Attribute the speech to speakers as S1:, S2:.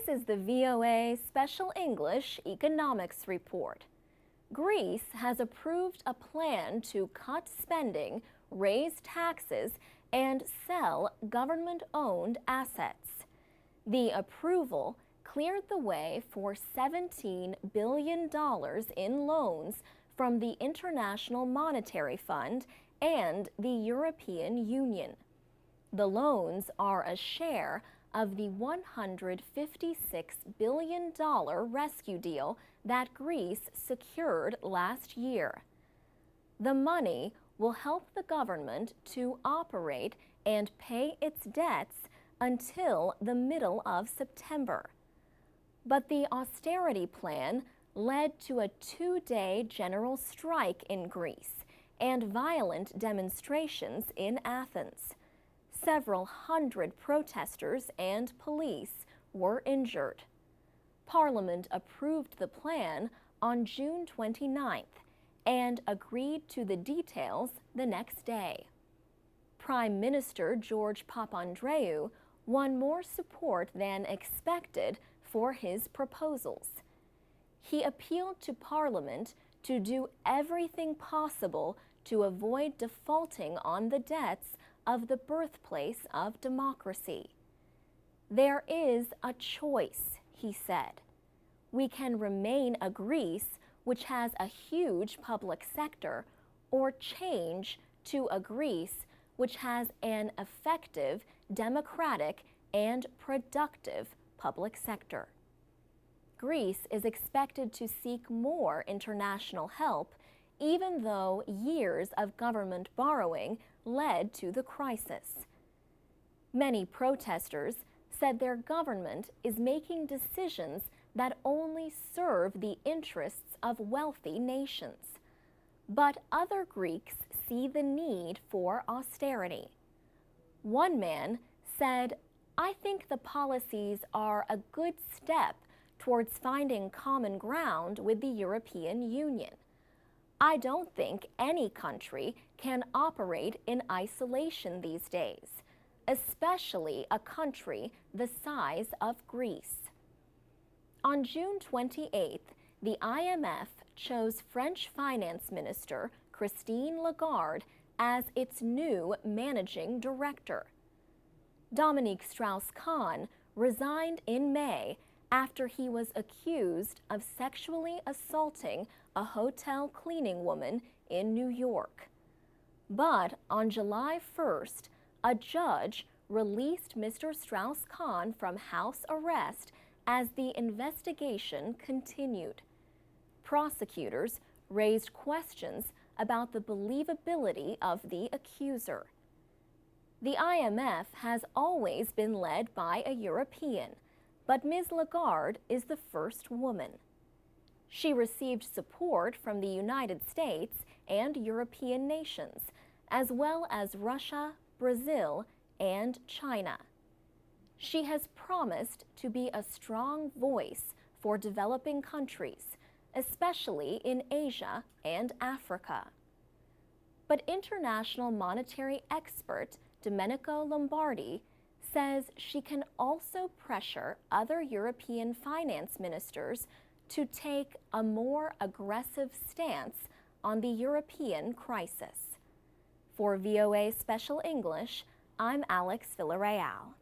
S1: This is the VOA Special English Economics Report. Greece has approved a plan to cut spending, raise taxes, and sell government-owned assets. The approval cleared the way for $17 billion in loans from the International Monetary Fund and the European Union. The loans are a share of the $156 billion rescue deal that Greece secured last year. The money will help the government to operate and pay its debts until the middle of September. But the austerity plan led to a two-day general strike in Greece and violent demonstrations in Athens. Several hundred protesters and police were injured. Parliament approved the plan on June 29th and agreed to the details the next day. Prime Minister George Papandreou won more support than expected for his proposals. He appealed to Parliament to do everything possible to avoid defaulting on the debts of the birthplace of democracy. There is a choice, he said. We can remain a Greece which has a huge public sector, or change to a Greece which has an effective, democratic, and productive public sector. Greece is expected to seek more international help, even though years of government borrowing led to the crisis. Many protesters said their government is making decisions that only serve the interests of wealthy nations. But other Greeks see the need for austerity. One man said, "I think the policies are a good step towards finding common ground with the European Union. I don't think any country can operate in isolation these days, especially a country the size of Greece." On June 28th, the IMF chose French Finance Minister Christine Lagarde as its new managing director. Dominique Strauss-Kahn resigned in May after he was accused of sexually assaulting a hotel cleaning woman in New York. But on July 1st, a judge released Mr. Strauss-Kahn from house arrest as the investigation continued. Prosecutors raised questions about the believability of the accuser. The IMF has always been led by a European, but Ms. Lagarde is the first woman. She received support from the United States and European nations, as well as Russia, Brazil, and China. She has promised to be a strong voice for developing countries, especially in Asia and Africa. But international monetary expert Domenico Lombardi says she can also pressure other European finance ministers to take a more aggressive stance on the European crisis. For VOA Special English, I'm Alex Villarreal.